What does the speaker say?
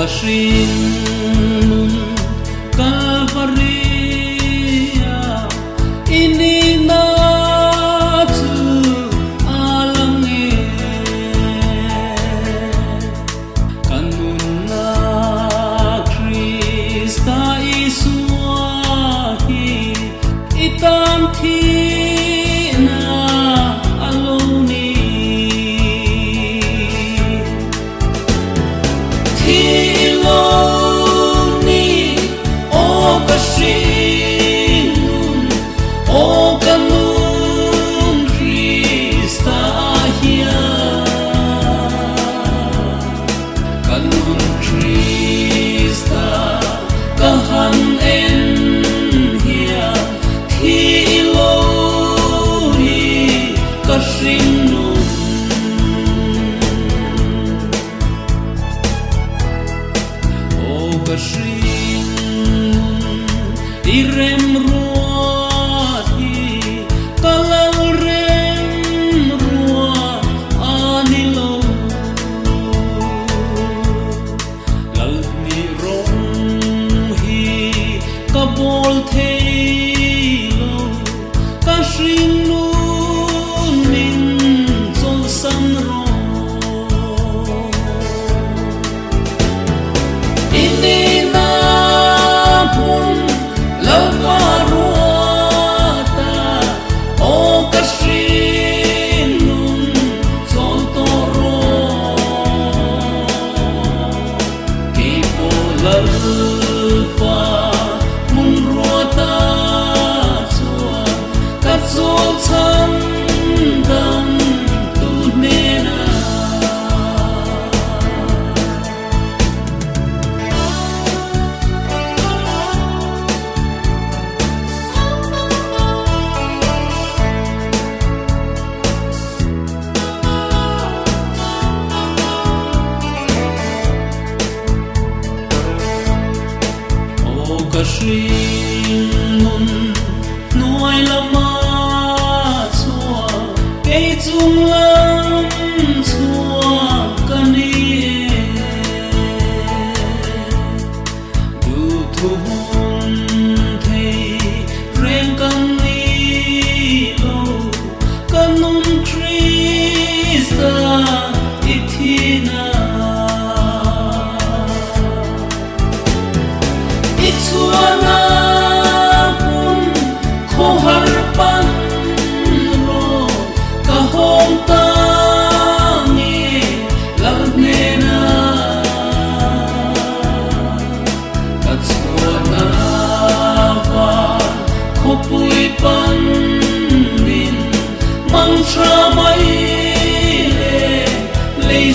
HRINGNUN Calvaria inina chu alang kanun na Krista isuahi itam thi na aloni HRINGNUN o kanun Krista hian kanun Krista kahan en hian thi lo ni HRINGNUN o HRINGNUN irem ruat hi kalal rem ruat anilo lal ni rong hi kabol theilo HRINGNUN min chol san ro inina Lalpa ruata o HRINGNUN chol toro kipo Lalpa mun ruata chua katsol cham dam tu nena HRINGNUN hnuailam chhuak kei chung lam chhuak kani du thu hun thei reng kan ni lo kanun Krista nitina Ituana pun kohar pan ro kahong tangi lalnena Ituana va khopui pan min mantra MAILE LEI